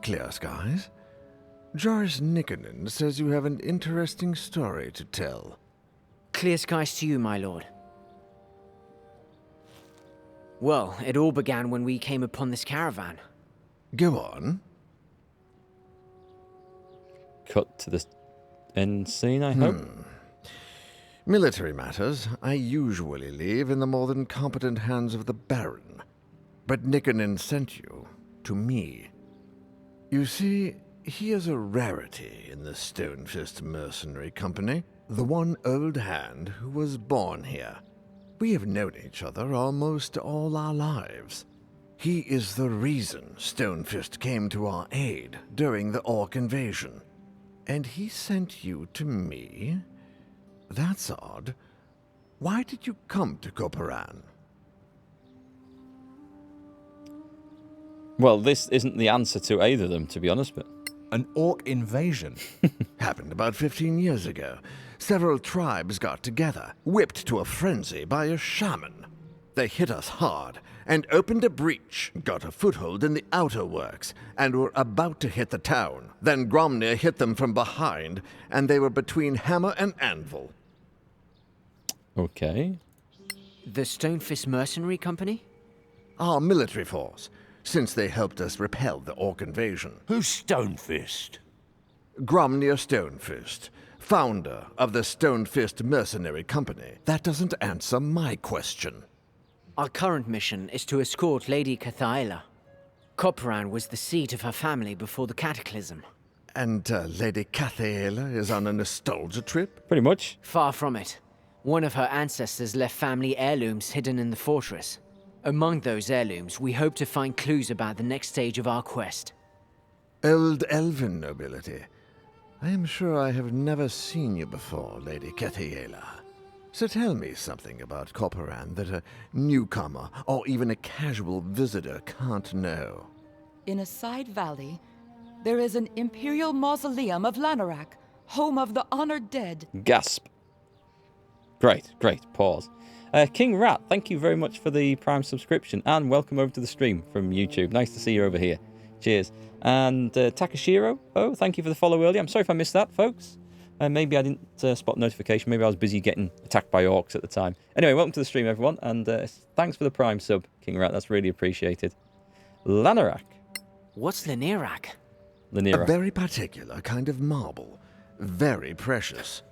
Clear skies. Joris Nikkonen says you have an interesting story to tell. Clear skies to you, my lord. Well, it all began when we came upon this caravan. Go on. Cut to the end scene, I hope. Military matters I usually leave in the more than competent hands of the Baron. But Nikkonen sent you to me. You see, he is a rarity in the Stonefist Mercenary Company, the one old hand who was born here. We have known each other almost all our lives. He is the reason Stonefist came to our aid during the Orc invasion. And he sent you to me? That's odd. Why did you come to Koparan? Well, this isn't the answer to either of them, to be honest, but... An orc invasion? Happened about 15 years ago. Several tribes got together, whipped to a frenzy by a shaman. They hit us hard and opened a breach, got a foothold in the outer works, and were about to hit the town. Then Gromnir hit them from behind, and they were between hammer and anvil. Okay. The Stonefist Mercenary Company? Our military force, since they helped us repel the Orc invasion. Who's Stonefist? Gromnir Stonefist, founder of the Stonefist Mercenary Company. That doesn't answer my question. Our current mission is to escort Lady Cathaela. Koparan was the seat of her family before the Cataclysm. And Lady Cathaela is on a nostalgia trip? Pretty much. Far from it. One of her ancestors left family heirlooms hidden in the fortress. Among those heirlooms, we hope to find clues about the next stage of our quest. Old elven nobility. I am sure I have never seen you before, Lady Cathaela. So tell me something about Koparan that a newcomer or even a casual visitor can't know. In a side valley, there is an imperial mausoleum of Lanarak, home of the honored dead. Gasp. Great, great. Pause. King Rat, thank you very much for the Prime subscription, and welcome over to the stream from YouTube. Nice to see you over here. Cheers. And Takashiro, oh, thank you for the follow earlier. I'm sorry if I missed that, folks. Maybe I didn't spot notification. Maybe I was busy getting attacked by orcs at the time. Anyway, welcome to the stream, everyone, and thanks for the Prime sub, King Rat. That's really appreciated. Lanarak. What's Lanarak? Lanarak. A very particular kind of marble. Very precious.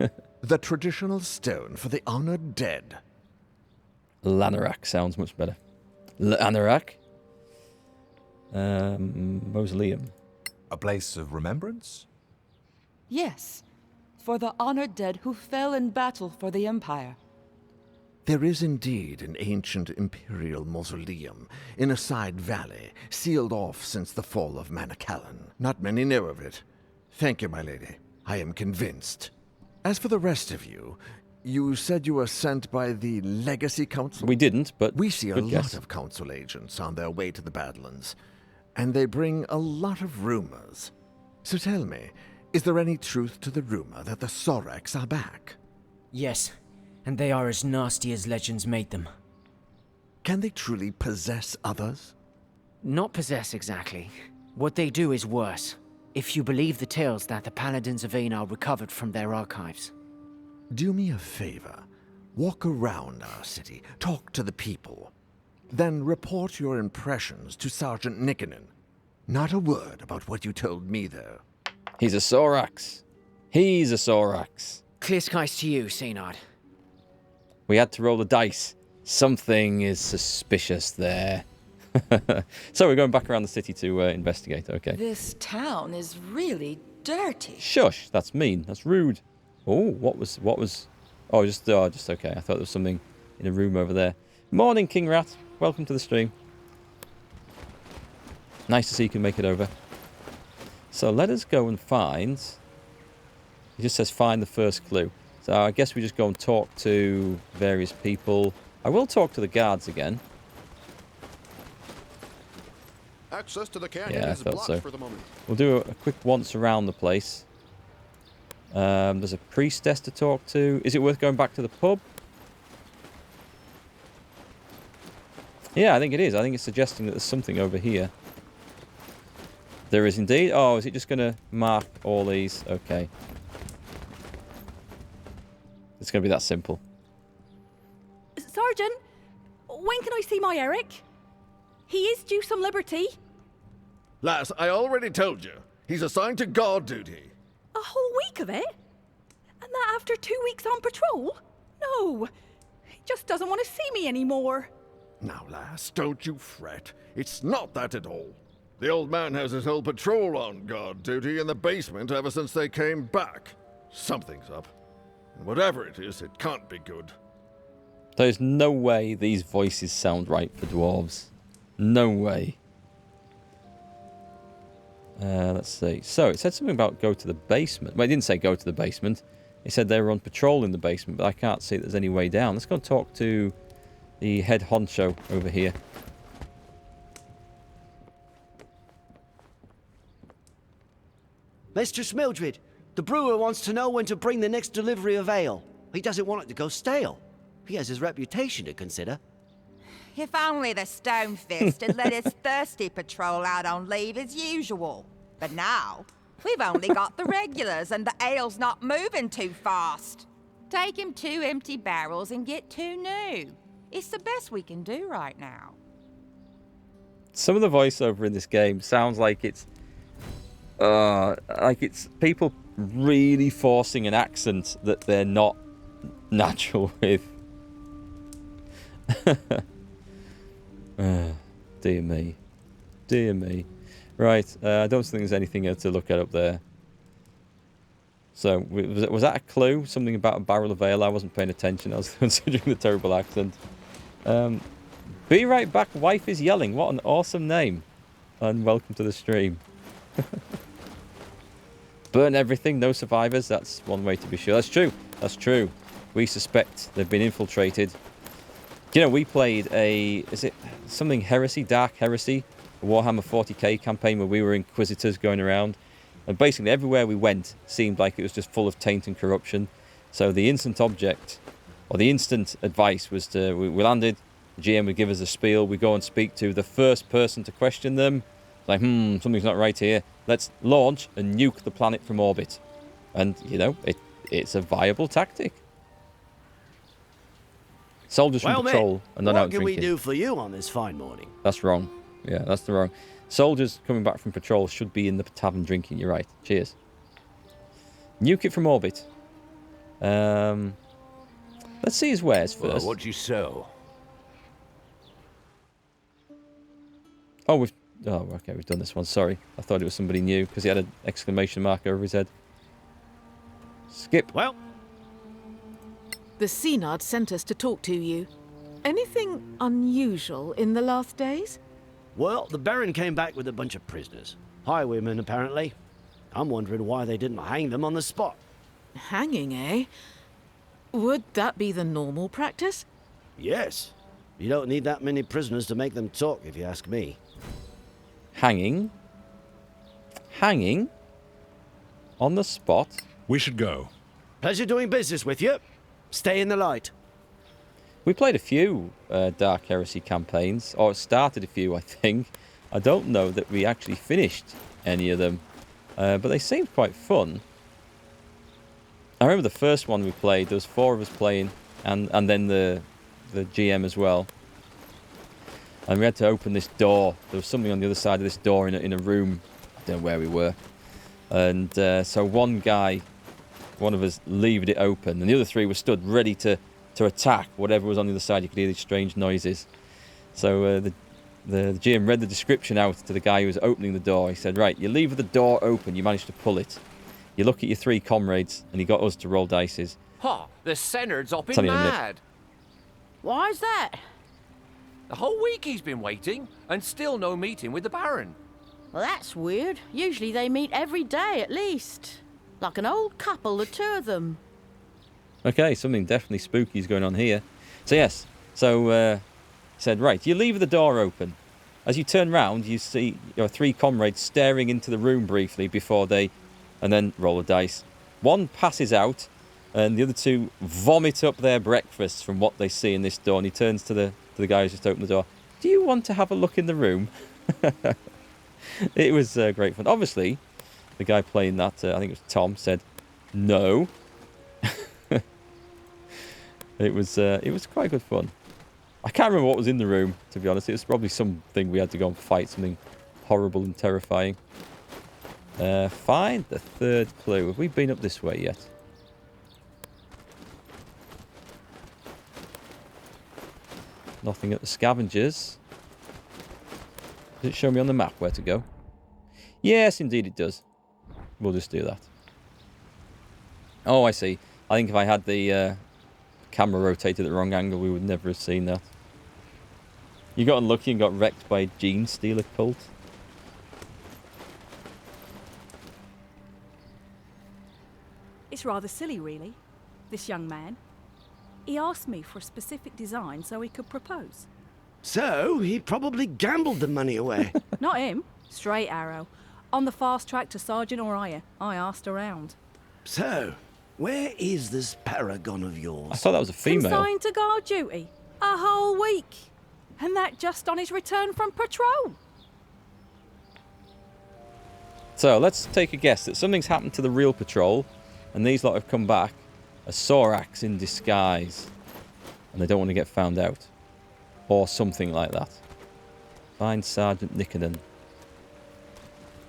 The traditional stone for the honored dead. Lanarak sounds much better. Lanarak? Mausoleum. A place of remembrance? Yes, for the honored dead who fell in battle for the Empire. There is indeed an ancient imperial mausoleum in a side valley, sealed off since the fall of Manacalon. Not many know of it. Thank you, my lady. I am convinced. As for the rest of you, you said you were sent by the Legacy Council? We didn't, but We see a good lot guess. of Council agents on their way to the Badlands, and they bring a lot of rumors. So tell me, is there any truth to the rumor that the Sorax are back? Yes, and they are as nasty as legends made them. Can they truly possess others? Not possess exactly. What they do is worse, if you believe the tales that the Paladins of Aenar recovered from their archives. Do me a favor. Walk around our city, talk to the people. Then report your impressions to Sergeant Nikkonen. Not a word about what you told me, though. He's a Sorax. He's a Sorax. Clear skies to you, Seynard. We had to roll the dice. Something is suspicious there. So we're going back around the city to investigate, okay. This town is really dirty. Shush, that's mean. That's rude. Oh, what was... Oh, just okay. I thought there was something in a room over there. Morning, King Rat. Welcome to the stream. Nice to see you can make it over. So let us go and find... It just says find the first clue. So I guess we just go and talk to various people. I will talk to the guards again. Access to the canyon Yeah, I is thought blocked so. for the moment. We'll do a quick once around the place. There's a priestess to talk to. Is it worth going back to the pub? Yeah, I think it is. I think it's suggesting that there's something over here. There is indeed. Oh, is it just going to mark all these? Okay. It's going to be that simple. Sergeant, when can I see my Eric? He is due some liberty. Lass, I already told you. He's assigned to guard duty. A whole week of it? And that after 2 weeks on patrol? No, he just doesn't want to see me anymore. Now, lass, don't you fret. It's not that at all. The old man has his whole patrol on guard duty in the basement ever since they came back. Something's up. And whatever it is, it can't be good. There's no way these voices sound right for dwarves. No way. Let's see. So, it said something about go to the basement. Well, it didn't say go to the basement. It said they were on patrol in the basement, but I can't see that there's any way down. Let's go and talk to the head honcho over here. Mistress Mildred, the brewer wants to know when to bring the next delivery of ale. He doesn't want it to go stale. He has his reputation to consider. If only the Stonefist had let his thirsty patrol out on leave as usual. But now, we've only got the regulars and the ale's not moving too fast. Take him 2 empty barrels and get 2 new. It's the best we can do right now. Some of the voiceover in this game sounds like it's people really forcing an accent that they're not natural with. Dear me. Dear me. Right, I don't think there's anything else to look at up there. So, was that a clue? Something about a barrel of ale? I wasn't paying attention. I was considering the terrible accent. Be right back, wife is yelling. What an awesome name. And welcome to the stream. Burn everything, no survivors. That's one way to be sure. That's true. That's true. We suspect they've been infiltrated. You know, we played is it something Heresy, Dark Heresy, a Warhammer 40k campaign where we were inquisitors going around. And basically everywhere we went seemed like it was just full of taint and corruption. So the instant object, or the instant advice was to, we landed, the GM would give us a spiel, we go and speak to the first person to question them. Like, something's not right here. Let's launch and nuke the planet from orbit. And, you know, it's a viable tactic. Soldiers from patrol and not out drinking. What can we do for you on this fine morning? That's wrong. Yeah, that's the wrong. Soldiers coming back from patrol should be in the tavern drinking. You're right. Cheers. Nuke it from orbit. Let's see his wares first. Well, what'd you sell? Oh, okay, we've done this one. Sorry. I thought it was somebody new because he had an exclamation mark over his head. Skip. Well, the Synod sent us to talk to you. Anything unusual in the last days? well, the Baron came back with a bunch of prisoners. Highwaymen, apparently. I'm wondering why they didn't hang them on the spot. Hanging, eh? Would that be the normal practice? Yes. You don't need that many prisoners to make them talk, if you ask me. Hanging? Hanging? On the spot? We should go. Pleasure doing business with you. Stay in the light. We played a few Dark Heresy campaigns, or started a few, I think. I don't know that we actually finished any of them, but they seemed quite fun. I remember the first one we played, there was 4 of us playing, and then the GM as well. And we had to open this door. There was something on the other side of this door in a room. I don't know where we were. And so one of us leaved it open, and the other 3 were stood ready to attack whatever was on the other side. You could hear these strange noises. So the GM read the description out to the guy who was opening the door. He said, right, you leave the door open, you manage to pull it. You look at your 3 comrades, and he got us to roll dices. Ha! The Senard's up in Tell you in a minute. mad. Why's that? The whole week he's been waiting, and still no meeting with the Baron. Well, that's weird. Usually they meet every day at least. Like an old couple, the 2 of them. Okay, something definitely spooky is going on here. So yes, he said, right, you leave the door open. As you turn round, you see your 3 comrades staring into the room briefly before and then roll a dice. One passes out, and the other 2 vomit up their breakfasts from what they see in this door. And he turns to the guy who's just opened the door. Do you want to have a look in the room? It was great fun. Obviously, the guy playing that, I think it was Tom, said no. It was quite good fun. I can't remember what was in the room, to be honest. It was probably something we had to go and fight, something horrible and terrifying. Find the third clue. Have we been up this way yet? Nothing at the scavengers. Does it show me on the map where to go? Yes, indeed it does. We'll just do that. Oh, I see. I think if I had the camera rotated at the wrong angle, we would never have seen that. You got unlucky and got wrecked by a gene stealer cult. It's rather silly, really, this young man. He asked me for a specific design so he could propose. So, he probably gambled the money away. Not him. Straight arrow. On the fast track to sergeant or higher. I asked around. So, where is this paragon of yours? I thought that was a female. Consigned to guard duty. A whole week. And that just on his return from patrol. So, let's take a guess that something's happened to the real patrol, and these lot have come back as Sorax in disguise, and they don't want to get found out. Or something like that. Find Sergeant Nickenden.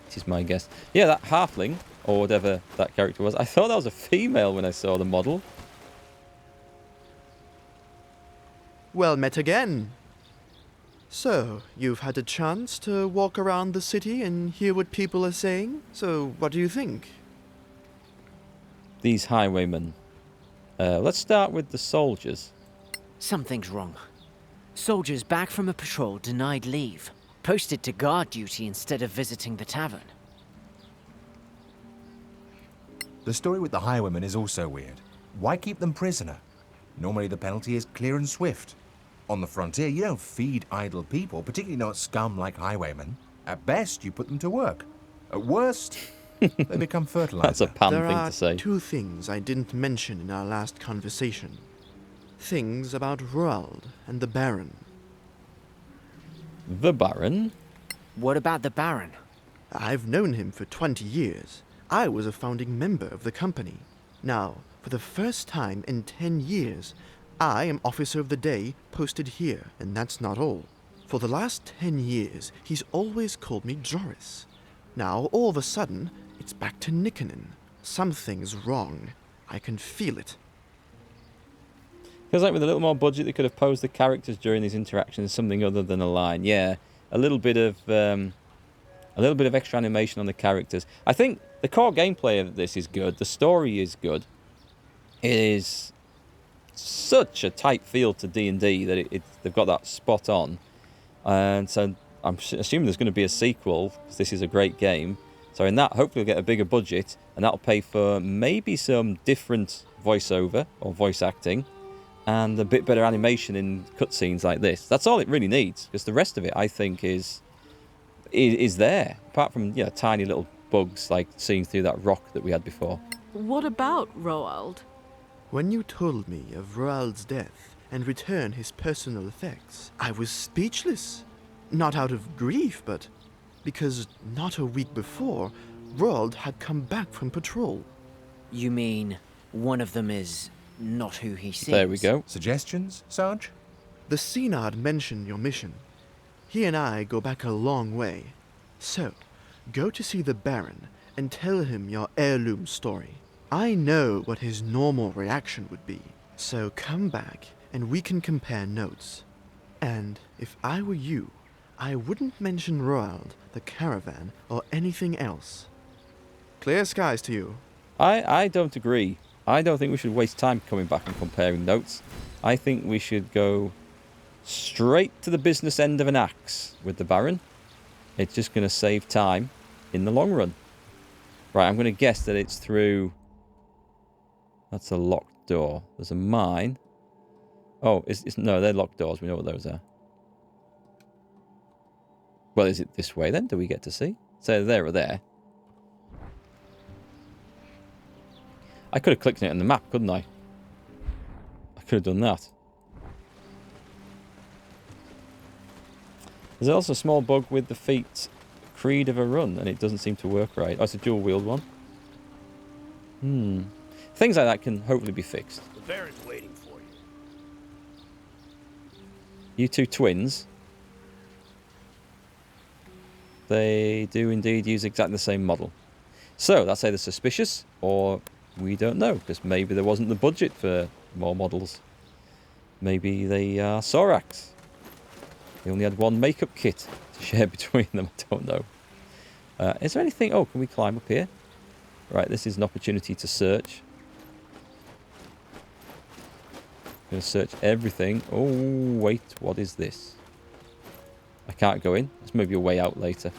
This is my guess. Yeah, that halfling, or whatever that character was, I thought that was a female when I saw the model. Well met again. So, you've had a chance to walk around the city and hear what people are saying? So, what do you think? These highwaymen. Let's start with the soldiers. Something's wrong. Soldiers back from a patrol denied leave. Posted to guard duty instead of visiting the tavern. The story with the highwaymen is also weird. Why keep them prisoner? Normally the penalty is clear and swift. On the frontier, you don't feed idle people, particularly not scum like highwaymen. At best, you put them to work. At worst, they become fertilizer. That's a Pan There thing are to say. two things I didn't mention in our last conversation. Things about Roald and the Baron. The Baron? What about the Baron? I've known him for 20 years. I was a founding member of the company. Now, for the first time in 10 years, I am Officer of the Day posted here, and that's not all. For the last 10 years, he's always called me Joris. Now, all of a sudden, it's back to Nickenden. Something's wrong. I can feel it. Feels like with a little more budget, they could have posed the characters during these interactions something other than a line. Yeah, a little bit of extra animation on the characters. I think the core gameplay of this is good. The story is good. It is such a tight feel to D&D that they've got that spot on. And so I'm assuming there's going to be a sequel, because this is a great game. So in that, hopefully we'll get a bigger budget, and that'll pay for maybe some different voiceover or voice acting, and a bit better animation in cutscenes like this. That's all it really needs, because the rest of it, I think, is there. Apart from, tiny little bugs, like seeing through that rock that we had before. What about Roald? When you told me of Roald's death and returned his personal effects, I was speechless. Not out of grief, but because not a week before, Roald had come back from patrol. You mean one of them is not who he seems? There we go. Suggestions, Sarge? The Synod mentioned your mission. He and I go back a long way. So, go to see the Baron and tell him your heirloom story. I know what his normal reaction would be, so come back and we can compare notes. And if I were you, I wouldn't mention Roald, the caravan, or anything else. Clear skies to you. I don't agree. I don't think we should waste time coming back and comparing notes. I think we should go straight to the business end of an axe with the Baron. It's just going to save time in the long run. Right, I'm going to guess that it's through... That's a locked door. There's a mine. Oh, no, they're locked doors. We know what those are. Well, is it this way then? Do we get to see? So there or there. I could have clicked it on the map, couldn't I? I could have done that. There's also a small bug with the feet Creed of a run, and it doesn't seem to work right. Oh, it's a dual wield one. Things like that can hopefully be fixed. The Baron's waiting for you. You two twins. They do indeed use exactly the same model. So that's either suspicious or we don't know, because maybe there wasn't the budget for more models. Maybe they are Sorax. They only had one makeup kit to share between them. I don't know. Is there anything? Oh, can we climb up here? Right, this is an opportunity to search. I'm going to search everything. Oh, wait, what is this? I can't go in. There's maybe a way out later.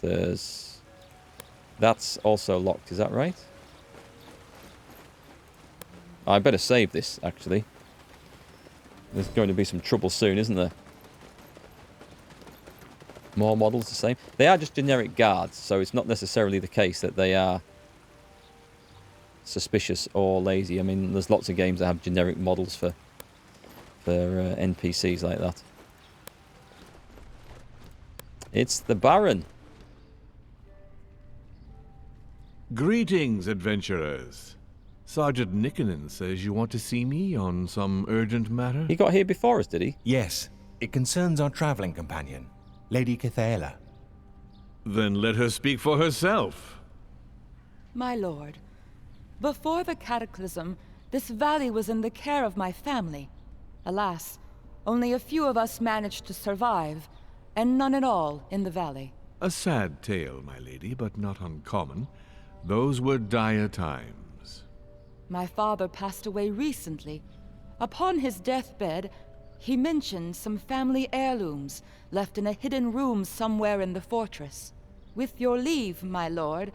There's... That's also locked, is that right? I better save this, actually. There's going to be some trouble soon, isn't there? More models the same. They are just generic guards, so it's not necessarily the case that they are suspicious or lazy. I mean, there's lots of games that have generic models for NPCs like that. It's the Baron. Greetings, adventurers. Sergeant Nickenen says you want to see me on some urgent matter? He got here before us, did he? Yes. It concerns our traveling companion, Lady Cathaela. Then let her speak for herself. My lord, before the cataclysm, this valley was in the care of my family. Alas, only a few of us managed to survive, and none at all in the valley. A sad tale, my lady, but not uncommon. Those were dire times. My father passed away recently. Upon his deathbed, he mentioned some family heirlooms left in a hidden room somewhere in the fortress. With your leave, my lord,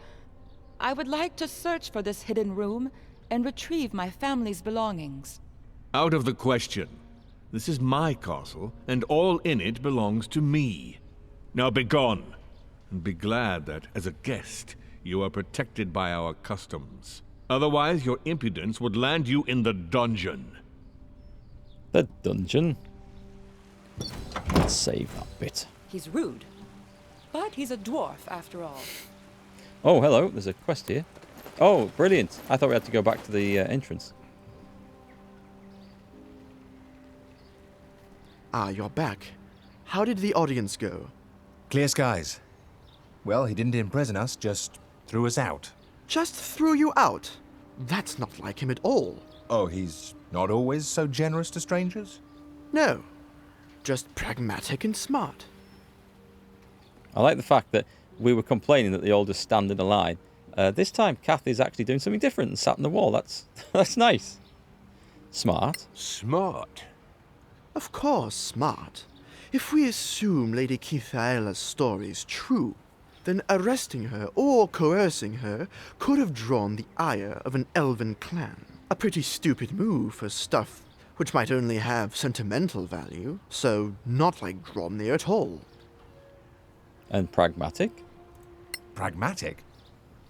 I would like to search for this hidden room and retrieve my family's belongings. Out of the question. This is my castle, and all in it belongs to me. Now begone, and be glad that, as a guest, you are protected by our customs. Otherwise, your impudence would land you in the dungeon. The dungeon? Let's save that bit. He's rude, but he's a dwarf after all. Oh, hello. There's a quest here. Oh, brilliant. I thought we had to go back to the entrance. Ah, you're back. How did the audience go? Clear skies. Well, he didn't imprison us, just threw us out. Just threw you out? That's not like him at all. Oh, he's not always so generous to strangers? No. Just pragmatic and smart. I like the fact that we were complaining that they all just stand in a line. This time, Kathy's actually doing something different and sat in the wall. That's nice. Smart. Smart? Of course, smart. If we assume Lady Cathaela's story is true, then arresting her or coercing her could have drawn the ire of an elven clan. A pretty stupid move for stuff which might only have sentimental value, so not like Dromney at all. And pragmatic? Pragmatic?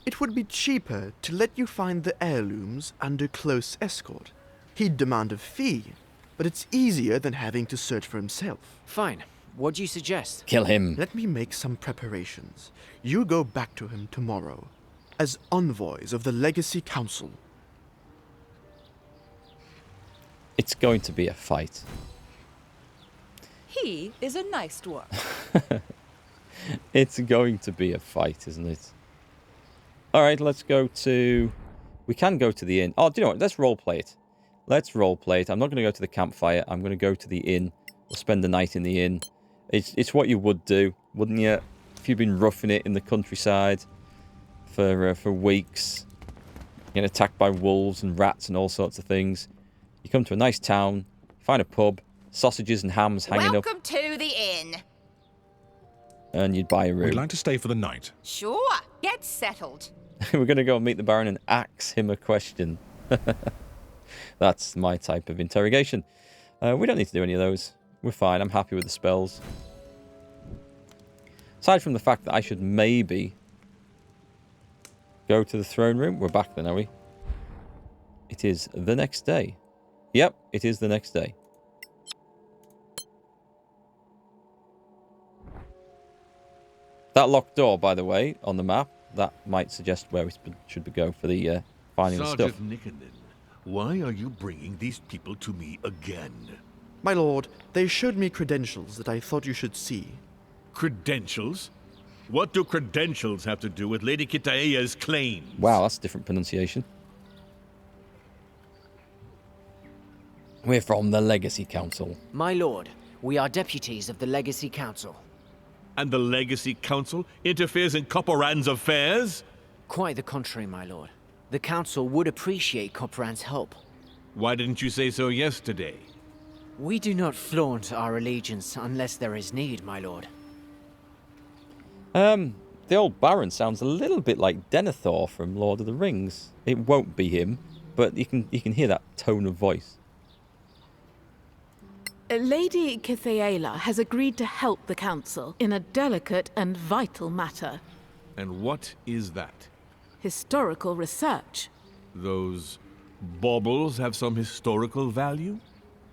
It would be cheaper to let you find the heirlooms under close escort. He'd demand a fee, but it's easier than having to search for himself. Fine. What do you suggest? Kill him. Let me make some preparations. You go back to him tomorrow, as envoys of the Legacy Council. It's going to be a fight. He is a nice dwarf. It's going to be a fight, isn't it? Alright, let's go to... We can go to the inn. Oh, do you know what? Let's roleplay it. Let's roleplay it. I'm not going to go to the campfire. I'm going to go to the inn. We'll spend the night in the inn. It's what you would do, wouldn't you? If you've been roughing it in the countryside for weeks, getting attacked by wolves and rats and all sorts of things. You come to a nice town, find a pub, sausages and hams hanging up. Welcome to the inn. And you'd buy a room. We'd like to stay for the night. Sure, get settled. We're going to go and meet the Baron and ask him a question. That's my type of interrogation. We don't need to do any of those. We're fine. I'm happy with the spells. Aside from the fact that I should maybe go to the throne room. We're back then, are we? It is the next day. Yep, it is the next day. That locked door, by the way, on the map, that might suggest where we should go for the finding the stuff. Sergeant Nickenden, why are you bringing these people to me again? My lord, they showed me credentials that I thought you should see. Credentials? What do credentials have to do with Lady Kitaea's claims? Wow, that's a different pronunciation. We're from the Legacy Council. My lord, we are deputies of the Legacy Council. And the Legacy Council interferes in Copperan's affairs? Quite the contrary, my lord. The Council would appreciate Copperan's help. Why didn't you say so yesterday? We do not flaunt our allegiance unless there is need, my lord. The old Baron sounds a little bit like Denethor from Lord of the Rings. It won't be him, but you can hear that tone of voice. Lady Kitaela has agreed to help the Council in a delicate and vital matter. And what is that? Historical research. Those baubles have some historical value?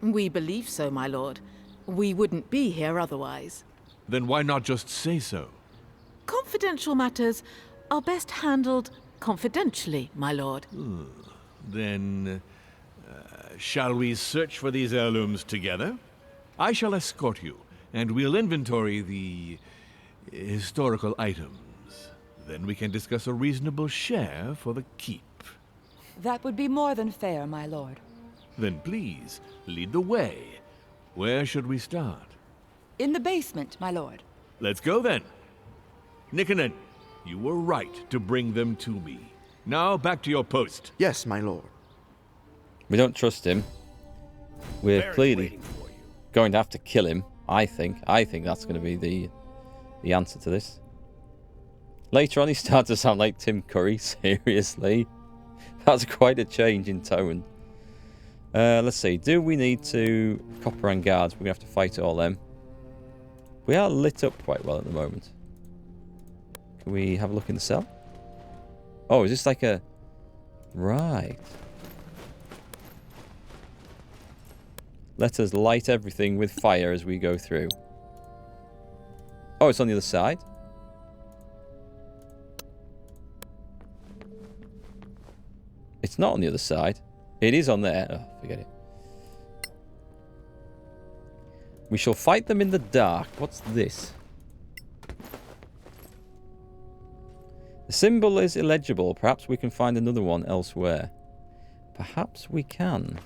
We believe so, my lord. We wouldn't be here otherwise. Then why not just say so? Confidential matters are best handled confidentially, my lord. Then, shall we search for these heirlooms together? I shall escort you, and we'll inventory the historical items. Then we can discuss a reasonable share for the keep. That would be more than fair, my lord. Then please, lead the way. Where should we start? In the basement, my lord. Let's go then. Nickenden, you were right to bring them to me. Now back to your post. Yes, my lord. We don't trust him. We're clearly going to have to kill him, I think. I think that's going to be the answer to this. Later on, he starts to sound like Tim Curry. Seriously. That's quite a change in tone. Let's see. Do we need to... Copperan guards. We're going to have to fight all them. We are lit up quite well at the moment. Can we have a look in the cell? Oh, is this like a... Right. Let us light everything with fire as we go through. Oh, it's on the other side. It's not on the other side. It is on there. Oh, forget it. We shall fight them in the dark. What's this? The symbol is illegible. Perhaps we can find another one elsewhere. Perhaps we can.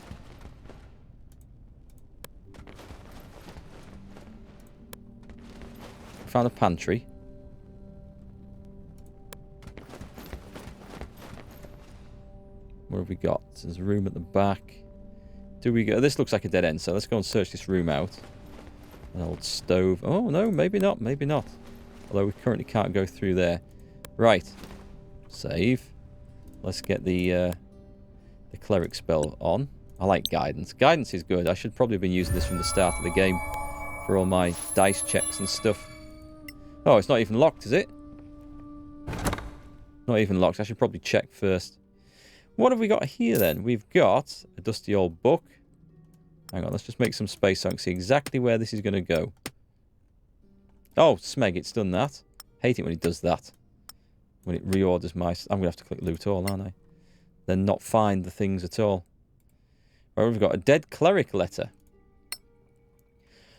Found a pantry. What have we got? There's a room at the back. Do we go? This looks like a dead end, so let's go and search this room out. An old stove. Oh, no, maybe not. Maybe not. Although we currently can't go through there. Right. Save. Let's get the cleric spell on. I like guidance. Guidance is good. I should probably have been using this from the start of the game for all my dice checks and stuff. Oh, it's not even locked, is it? Not even locked. I should probably check first. What have we got here then? We've got a dusty old book. Hang on, let's just make some space so I can see exactly where this is going to go. Oh, Smeg, it's done that. Hate it when it does that. When it reorders my... I'm going to have to click loot all, aren't I? Then not find the things at all. Right, we've got a dead cleric letter.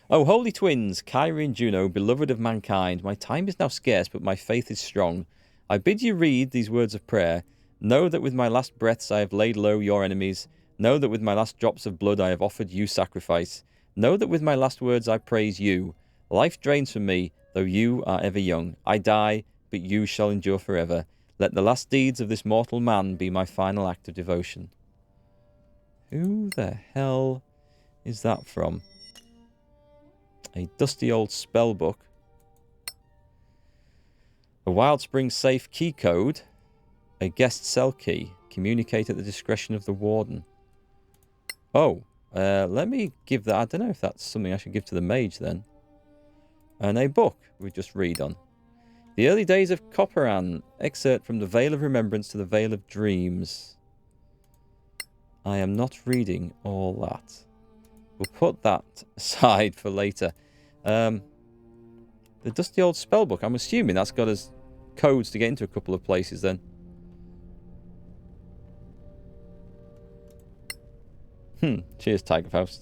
Oh, holy twins, Kyrie and Juno, beloved of mankind, my time is now scarce, but my faith is strong. I bid you read these words of prayer. Know that with my last breaths I have laid low your enemies. Know that with my last drops of blood I have offered you sacrifice. Know that with my last words I praise you. Life drains from me, though you are ever young. I die, but you shall endure forever. Let the last deeds of this mortal man be my final act of devotion. Who the hell is that from? A dusty old spell book. A Wild Spring safe key code. A guest cell key. Communicate at the discretion of the warden. Oh, let me give that. I don't know if that's something I should give to the mage then. And a book we just read on. The Early Days of Copperan. Excerpt from the Veil of Remembrance to the Veil of Dreams. I am not reading all that. We'll put that aside for later. The dusty old spellbook. I'm assuming that's got us codes to get into a couple of places then. Cheers, Tigerfaust.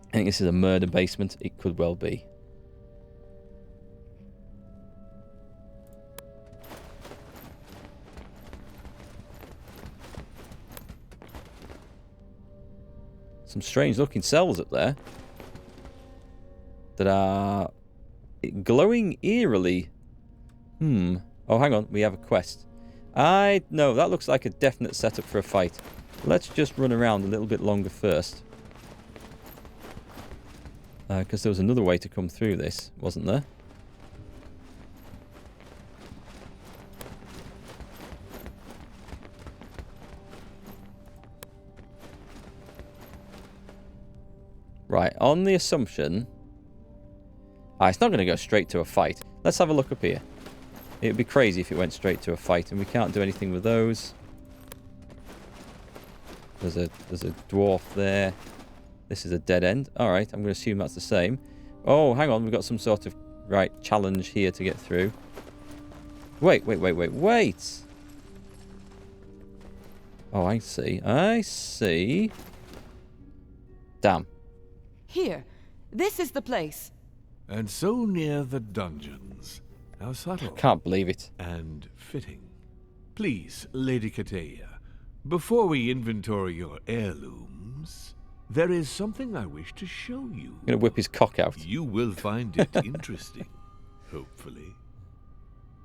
I think this is a murder basement. It could well be. Some strange looking cells up there that are glowing eerily. Oh, hang on. We have a quest. No, that looks like a definite setup for a fight. Let's just run around a little bit longer first. Because there was another way to come through this, wasn't there? Right, on the assumption... it's not going to go straight to a fight. Let's have a look up here. It would be crazy if it went straight to a fight, and we can't do anything with those. There's a dwarf there. This is a dead end. Alright, I'm going to assume that's the same. Oh, hang on, we've got some sort of... Right, challenge here to get through. Wait! Oh, I see. Damn. Here, this is the place. And so near the dungeons. How subtle. Can't believe it. And fitting. Please, Lady Katea, before we inventory your heirlooms, there is something I wish to show you. I'm going to whip his cock out. You will find it interesting, hopefully.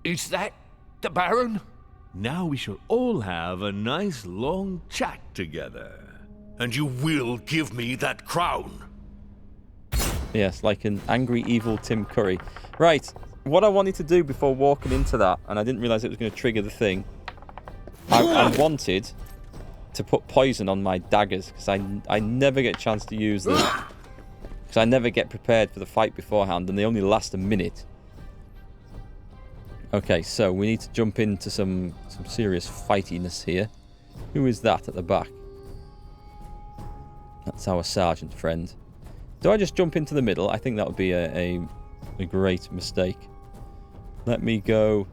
Is that the Baron? Now we shall all have a nice long chat together. And you will give me that crown. Yes, like an angry, evil Tim Curry. Right, what I wanted to do before walking into that, and I didn't realise it was going to trigger the thing, I wanted to put poison on my daggers, because I never get a chance to use them. Because I never get prepared for the fight beforehand, and they only last a minute. Okay, so we need to jump into some serious fightiness here. Who is that at the back? That's our sergeant friend. Do I just jump into the middle? I think that would be a great mistake. Let me go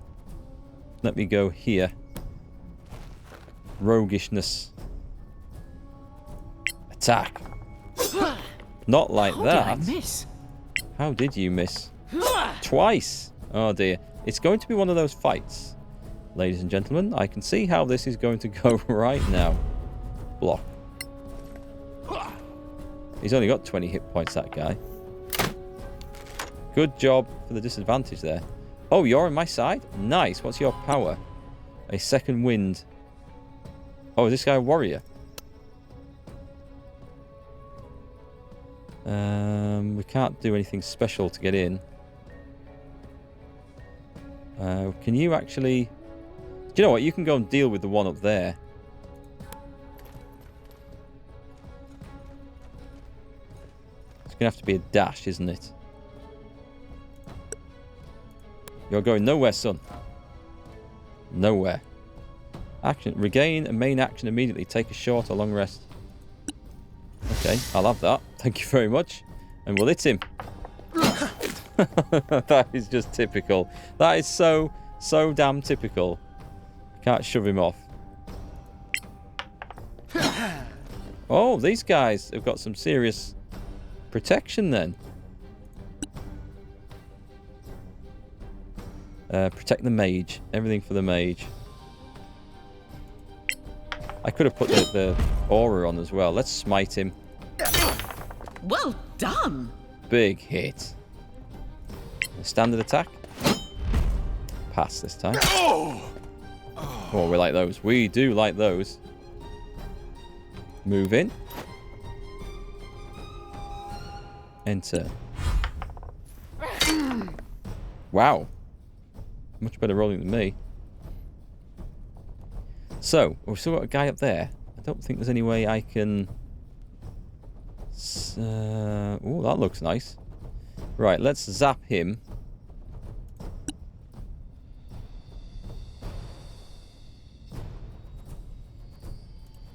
here. Roguishness. Attack. Not like that. How did I miss? How did you miss? Twice. Oh dear. It's going to be one of those fights. Ladies and gentlemen, I can see how this is going to go right now. Block. He's only got 20 hit points, that guy. Good job for the disadvantage there. Oh, you're on my side? Nice. What's your power? A second wind. Oh, is this guy a warrior? We can't do anything special to get in. Can you actually... Do you know what? You can go and deal with the one up there. It's going to have to be a dash, isn't it? You're going nowhere, son. Nowhere. Action. Regain a main action immediately. Take a short or long rest. Okay, I'll have that. Thank you very much. And we'll hit him. That is just typical. That is so damn typical. Can't shove him off. Oh, these guys have got some serious protection then. Protect the mage. Everything for the mage. I could have put the aura on as well. Let's smite him. Well done. Big hit. Standard attack. Pass this time. Oh, we like those. We do like those. Move in. Enter. Wow. Much better rolling than me. So, we've still got a guy up there. I don't think there's any way I can... oh, that looks nice. Right, let's zap him.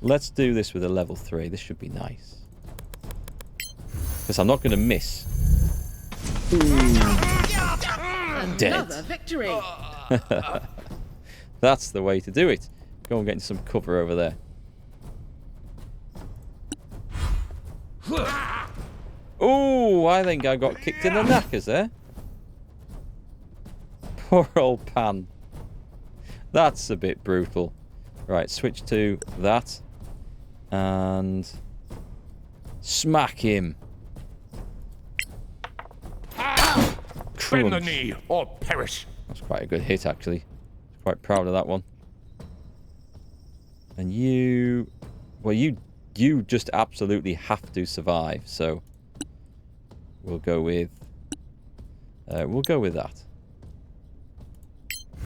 Let's do this with a level 3. This should be nice. Because I'm not going to miss. Dead. Another victory. That's the way to do it. Go and get into some cover over there. Oh, I think I got kicked in the knackers there. Poor old Pan. That's a bit brutal. Right, switch to that. And smack him. Bend the knee or perish. That's quite a good hit, actually. Quite proud of that one. And you... Well, you just absolutely have to survive, so... We'll go with that.